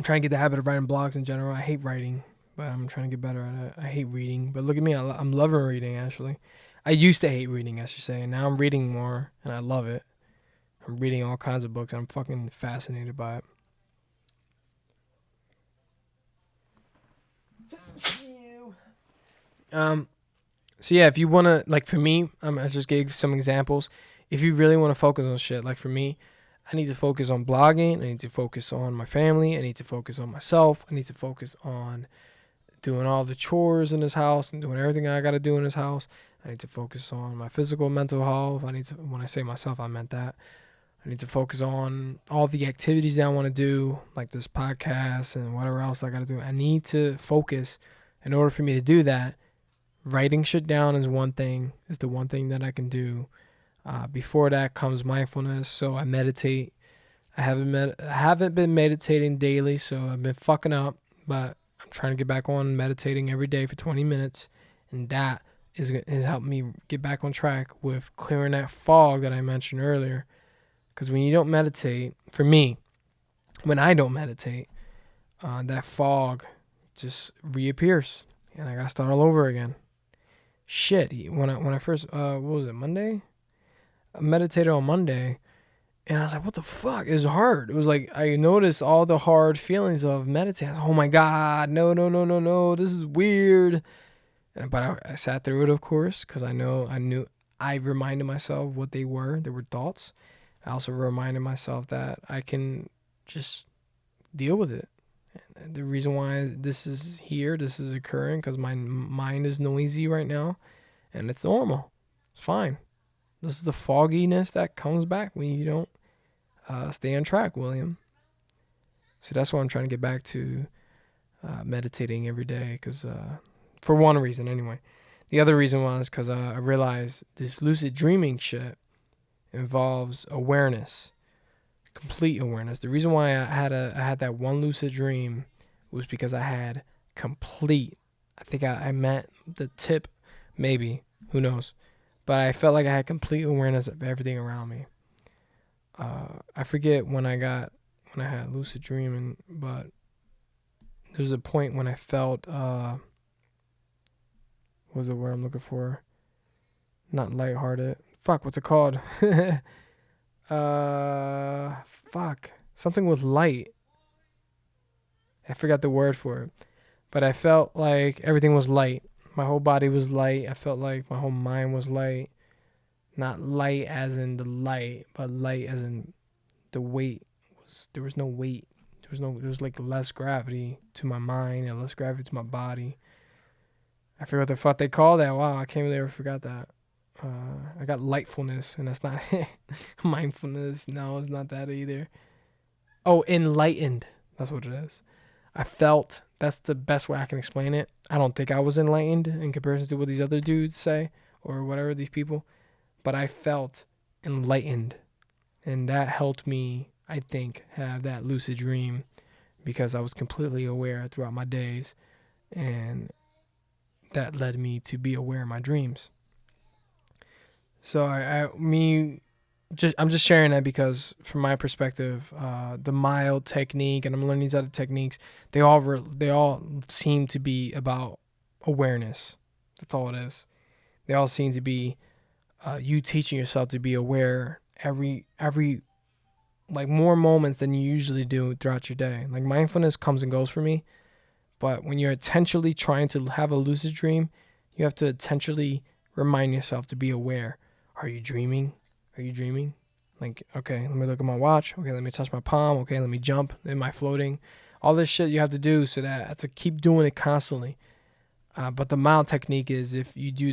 trying to get the habit of writing blogs in general. I hate writing, but I'm trying to get better at it. I hate reading, but look at me. I'm loving reading, actually. I used to hate reading, I should say, and now I'm reading more, and I love it. I'm reading all kinds of books, and I'm fucking fascinated by it. So yeah, if you want to, like for me, I just gave some examples. If you really want to focus on shit, like for me, I need to focus on blogging. I need to focus on my family. I need to focus on myself. I need to focus on doing all the chores in this house and doing everything I got to do in this house. I need to focus on my physical, mental health. When I say myself, I meant that. I need to focus on all the activities that I want to do, like this podcast and whatever else I got to do. I need to focus. In order for me to do that, writing shit down is the one thing that I can do. Before that comes mindfulness. So I meditate. I haven't been meditating daily, so I've been fucking up, but I'm trying to get back on meditating every day for 20 minutes, and that has helped me get back on track with clearing that fog that I mentioned earlier. Because when you don't meditate, for me, when I don't meditate, that fog just reappears, and I gotta start all over again. Shit, when I first what was it, Monday? I meditated on Monday, and I was like, what the fuck? It was hard. It was like I noticed all the hard feelings of meditating. Oh my god, no, this is weird. But I sat through it, of course, because I reminded myself what they were. They were thoughts. I also reminded myself that I can just deal with it. And the reason why this is occurring, because my mind is noisy right now, and it's normal. It's fine. This is the fogginess that comes back when you don't stay on track, William. So that's why I'm trying to get back to meditating every day, because for one reason anyway. The other reason was because I realized this lucid dreaming shit involves awareness, complete awareness. The reason why I had that one lucid dream was because I had complete. I think I meant the tip, maybe, who knows, but I felt like I had complete awareness of everything around me. I forget when I had lucid dreaming, but there was a point when I felt what was the word I'm looking for? Not lighthearted. Fuck, what's it called? Something with light. I forgot the word for it. But I felt like everything was light. My whole body was light. I felt like my whole mind was light. Not light as in the light, but light as in the weight. There was no weight. There was like less gravity to my mind and less gravity to my body. I forgot what the fuck they call that. Wow, I can't believe I forgot that. I got lightfulness, and that's not it. Mindfulness. No, it's not that either. Oh, enlightened. That's what it is. I felt, that's the best way I can explain it. I don't think I was enlightened in comparison to what these other dudes say or whatever, these people. But I felt enlightened. And that helped me, I think, have that lucid dream because I was completely aware throughout my days. And that led me to be aware of my dreams. So I'm just sharing that because from my perspective, the mild technique, and I'm learning these other techniques, they all seem to be about awareness. That's all it is. They all seem to be you teaching yourself to be aware every like more moments than you usually do throughout your day. Like mindfulness comes and goes for me, but when you're intentionally trying to have a lucid dream, you have to intentionally remind yourself to be aware. Are you dreaming? Are you dreaming? Like, okay, let me look at my watch. Okay, let me touch my palm. Okay, let me jump. Am I floating? All this shit you have to do so that to keep doing it constantly. But the mild technique is if you do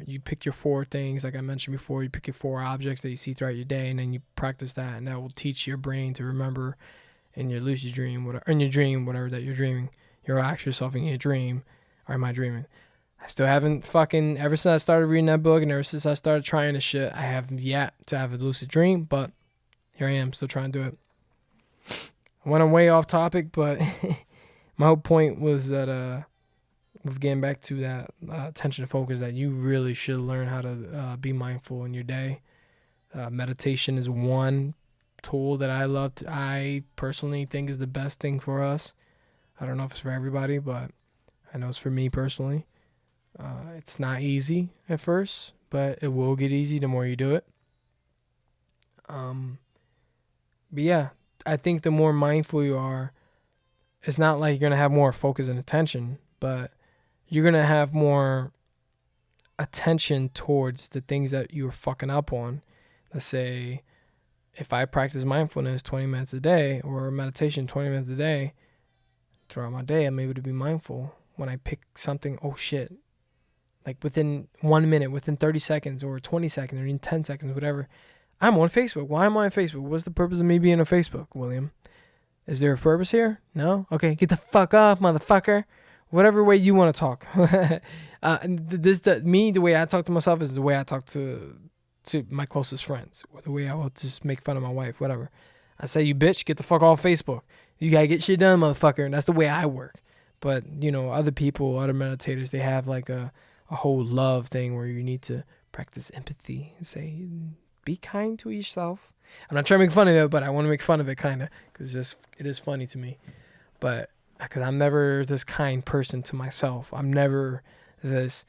you pick your 4 things, like I mentioned before, you pick your 4 objects that you see throughout your day, and then you practice that, and that will teach your brain to remember in your lucid dream, whatever that you're dreaming. You'll ask yourself in your dream, or am I dreaming? I still haven't ever since I started reading that book and ever since I started trying this shit, I have yet to have a lucid dream, but here I am, still trying to do it. I went way off topic, but my whole point was that with getting back to that attention to focus, that you really should learn how to be mindful in your day. Meditation is one tool that I personally think is the best thing for us. I don't know if it's for everybody, but I know it's for me personally. It's not easy at first, but it will get easy the more you do it. But yeah, I think the more mindful you are, it's not like you're going to have more focus and attention, but you're going to have more attention towards the things that you're fucking up on. Let's say if I practice mindfulness 20 minutes a day or meditation 20 minutes a day, throughout my day, I'm able to be mindful when I pick something, oh shit, like within 1 minute, within 30 seconds or 20 seconds or in 10 seconds, whatever. I'm on Facebook. Why am I on Facebook? What's the purpose of me being on Facebook, William? Is there a purpose here? No? Okay, get the fuck off, motherfucker. Whatever way you want to talk. The way I talk to myself is the way I talk to my closest friends. Or the way I will just make fun of my wife, whatever. I say, you bitch, get the fuck off Facebook. You gotta get shit done, motherfucker. And that's the way I work. But, other people, other meditators, they have like a whole love thing where you need to practice empathy and say, be kind to yourself. I'm not trying to make fun of it, but I want to make fun of it kind of because it is funny to me. But because I'm never this kind person to myself. I'm never this,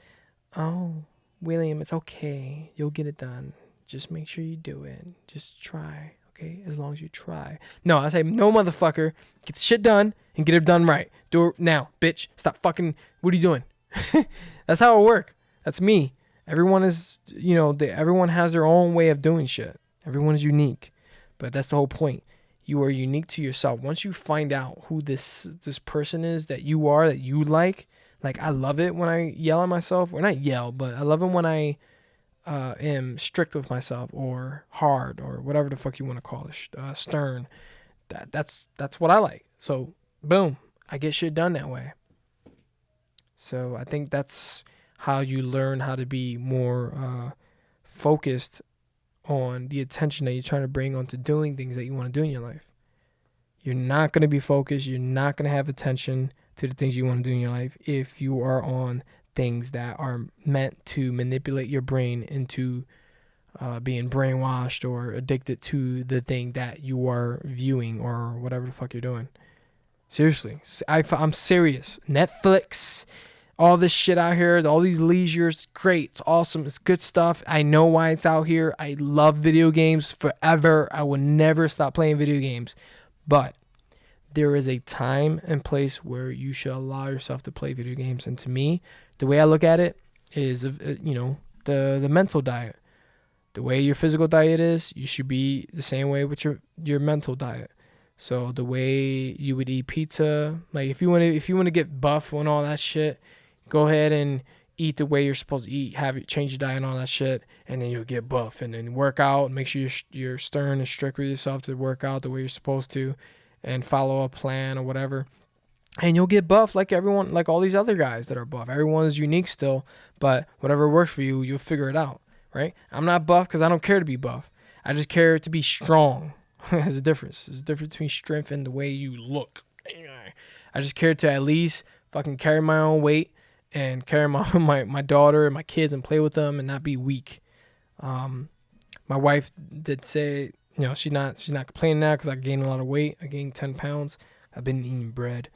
oh, William, it's okay. You'll get it done. Just make sure you do it. Just try, okay? As long as you try. No, I say, no, motherfucker. Get the shit done and get it done right. Do it now, bitch. Stop fucking, what are you doing? That's how it works. That's me. Everyone is, everyone has their own way of doing shit. Everyone is unique. But that's the whole point. You are unique to yourself. Once you find out who this person is that you are, that you like I love it when I yell at myself. Or not yell, but I love it when I am strict with myself or hard or whatever the fuck you want to call it, stern. That's what I like. So, boom, I get shit done that way. So I think that's how you learn how to be more focused on the attention that you're trying to bring onto doing things that you want to do in your life. You're not going to be focused. You're not going to have attention to the things you want to do in your life if you are on things that are meant to manipulate your brain into being brainwashed or addicted to the thing that you are viewing or whatever the fuck you're doing. Seriously. I'm serious. Netflix, all this shit out here, all these leisures, great. It's awesome. It's good stuff. I know why it's out here. I love video games forever. I will never stop playing video games. But there is a time and place where you should allow yourself to play video games. And to me, the way I look at it is, the mental diet. The way your physical diet is, you should be the same way with your mental diet. So the way you would eat pizza, like if you want to get buff and all that shit, go ahead and eat the way you're supposed to eat, change your diet and all that shit, and then you'll get buff. And then work out, make sure you're stern and strict with yourself to work out the way you're supposed to, and follow a plan or whatever. And you'll get buff like everyone, like all these other guys that are buff. Everyone is unique still, but whatever works for you, you'll figure it out, right? I'm not buff because I don't care to be buff. I just care to be strong. There's a difference. There's a difference between strength and the way you look. I just care to at least fucking carry my own weight and carry my daughter and my kids and play with them and not be weak. My wife did say, she's not complaining now because I gained a lot of weight. I gained 10 pounds. I've been eating bread.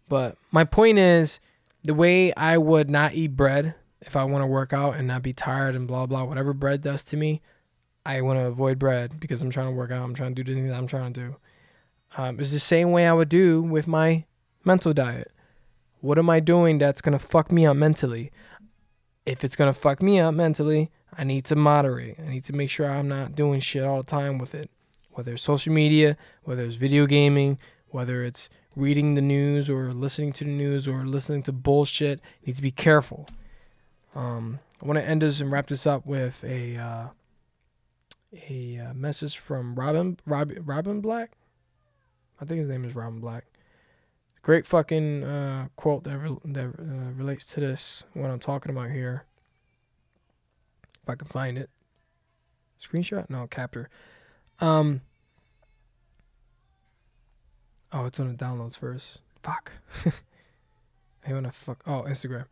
But my point is, the way I would not eat bread if I want to work out and not be tired and blah, blah, whatever bread does to me, I want to avoid bread because I'm trying to work out. I'm trying to do the things I'm trying to do. It's the same way I would do with my mental diet. What am I doing that's going to fuck me up mentally? If it's going to fuck me up mentally, I need to moderate. I need to make sure I'm not doing shit all the time with it. Whether it's social media, whether it's video gaming, whether it's reading the news or listening to the news or listening to bullshit, I need to be careful. I want to end this and wrap this up with a message from Robin Black. I think his name is Robin Black. Great fucking quote that relates to this, what I'm talking about here. If I can find it. Screenshot? No, capture. Oh, it's on the downloads first. Fuck. I want to fuck. Oh, Instagram.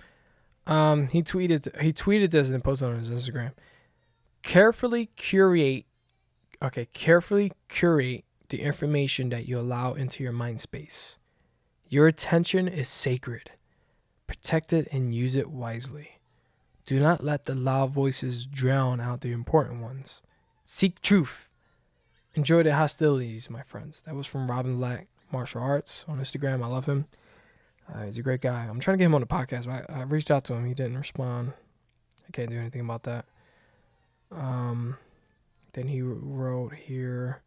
He tweeted this and then posted on his Instagram. Carefully curate the information that you allow into your mind space. Your attention is sacred. Protect it and use it wisely. Do not let the loud voices drown out the important ones. Seek truth. Enjoy the hostilities, my friends. That was from Robin Black Martial Arts on Instagram. I love him. He's a great guy. I'm trying to get him on the podcast, but I reached out to him. He didn't respond. I can't do anything about that. Then he wrote here,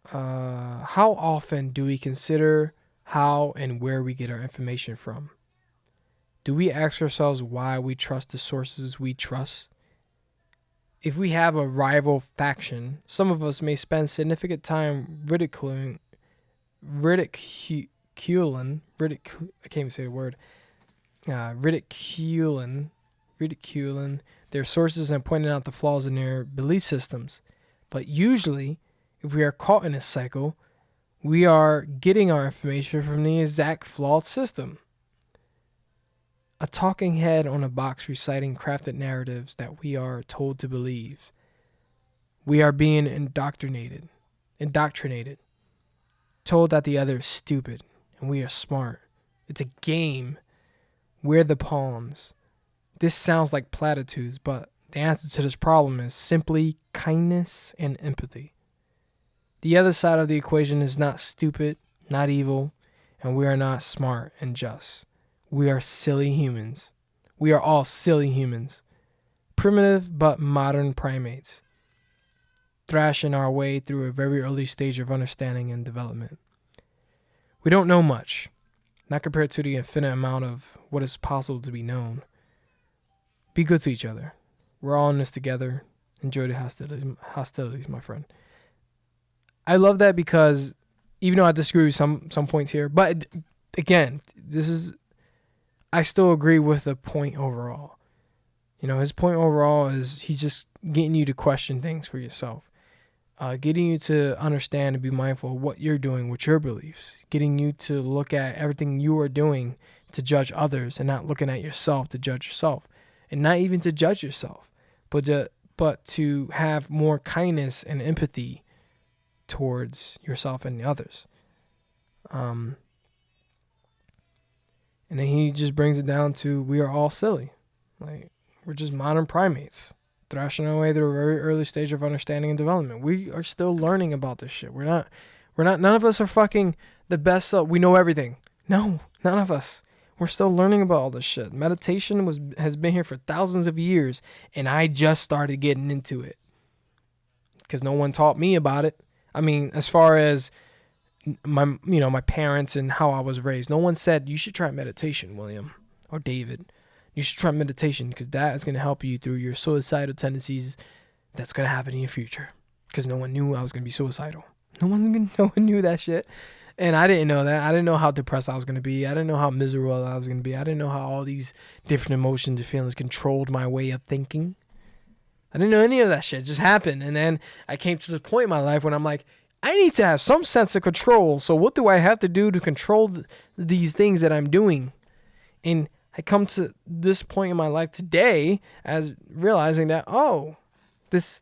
how often do we consider how and where we get our information from? Do we ask ourselves why we trust the sources we trust? If we have a rival faction, some of us may spend significant time ridiculing, I can't even say the word, ridiculing their sources and pointing out the flaws in their belief systems. But usually, if we are caught in a cycle, we are getting our information from the exact flawed system. A talking head on a box reciting crafted narratives that we are told to believe. We are being indoctrinated, told that the other is stupid and we are smart. It's a game. We're the pawns. This sounds like platitudes, but the answer to this problem is simply kindness and empathy. The other side of the equation is not stupid, not evil, and we are not smart and just. We are silly humans. We are all silly humans. Primitive but modern primates. Thrashing our way through a very early stage of understanding and development. We don't know much, not compared to the infinite amount of what is possible to be known. Be good to each other. We're all in this together. Enjoy the hostilities, my friend. I love that because even though I disagree with some points here, but again, I still agree with the point overall. His point overall is he's just getting you to question things for yourself. Getting you to understand and be mindful of what you're doing with your beliefs. Getting you to look at everything you are doing to judge others and not looking at yourself to judge yourself. And not even to judge yourself, but to have more kindness and empathy towards yourself and the others. And then he just brings it down to we are all silly. Like, we're just modern primates thrashing our way through a very early stage of understanding and development. We are still learning about this shit. None of us are fucking the best. We know everything. No, none of us. We're still learning about all this shit. Meditation has been here for thousands of years, and I just started getting into it because no one taught me about it. I mean, as far as my parents and how I was raised, no one said you should try meditation, William or David. You should try meditation because that is going to help you through your suicidal tendencies that's going to happen in your future. Because no one knew I was going to be suicidal. No one knew that shit. And I didn't know that. I didn't know how depressed I was going to be. I didn't know how miserable I was going to be. I didn't know how all these different emotions and feelings controlled my way of thinking. I didn't know any of that shit. It just happened. And then I came to this point in my life when I'm like, I need to have some sense of control. So what do I have to do to control these things that I'm doing? And I come to this point in my life today as realizing that, this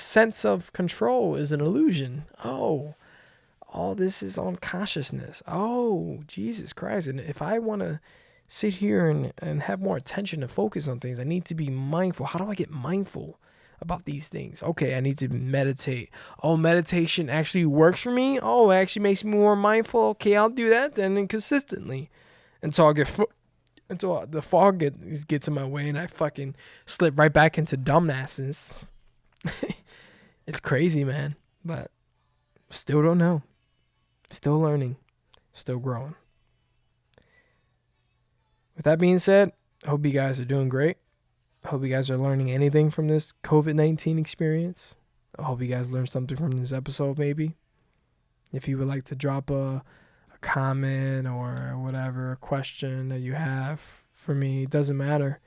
sense of control is an illusion. All this is on consciousness. Oh, Jesus Christ. And if I want to sit here and have more attention and focus on things, I need to be mindful. How do I get mindful about these things? Okay, I need to meditate. Oh, meditation actually works for me? Oh, it actually makes me more mindful. Okay, I'll do that then and consistently until the fog gets in my way and I fucking slip right back into dumbasses. It's crazy, man. But still don't know. Still learning. Still growing. With that being said, I hope you guys are doing great. I hope you guys are learning anything from this COVID-19 experience. I hope you guys learned something from this episode, maybe. If you would like to drop a comment or whatever, a question that you have for me, it doesn't matter.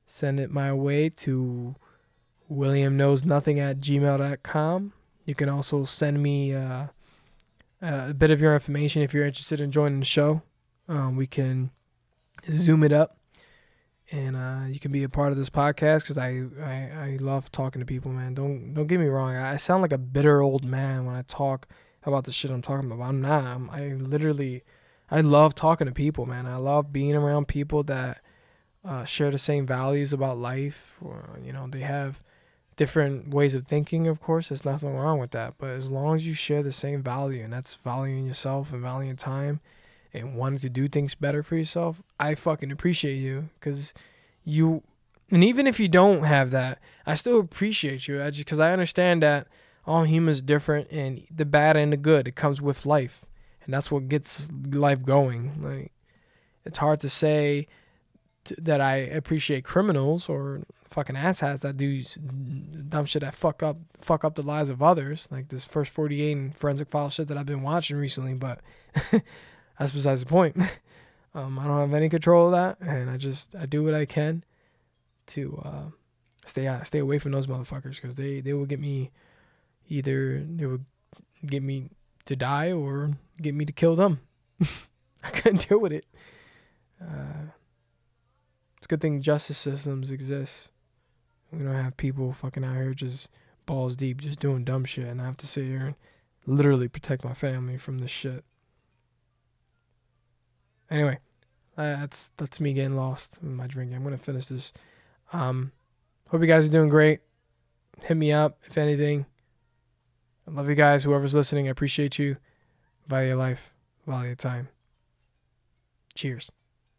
Send it my way to williamknowsnothing@gmail.com. You can also send me a bit of your information if you're interested in joining the show. We can zoom it up and you can be a part of this podcast because I love talking to people, man. Don't get me wrong. I sound like a bitter old man when I talk about the shit I'm talking about. I'm not. I love talking to people, man. I love being around people that share the same values about life. Or, they have different ways of thinking, of course. There's nothing wrong with that. But as long as you share the same value, and that's valuing yourself and valuing time and wanting to do things better for yourself, I fucking appreciate you because you And even if you don't have that, I still appreciate you. Because I understand that all humans are different, and the bad and the good, it comes with life. And that's what gets life going. Like, it's hard to say that I appreciate criminals or fucking asshats that do dumb shit that fuck up the lives of others, like this First 48 and Forensic File shit that I've been watching recently. But that's besides the point. I don't have any control of that, and I do what I can to stay away from those motherfuckers, because they will get me. Either they would get me to die or get me to kill them. I couldn't deal with it. It's a good thing justice systems exist. We don't have people fucking out here just balls deep, just doing dumb shit, and I have to sit here and literally protect my family from this shit. Anyway, that's me getting lost in my drinking. I'm gonna finish this. Hope you guys are doing great. Hit me up if anything. I love you guys. Whoever's listening, I appreciate you. Value your life. Value your time. Cheers.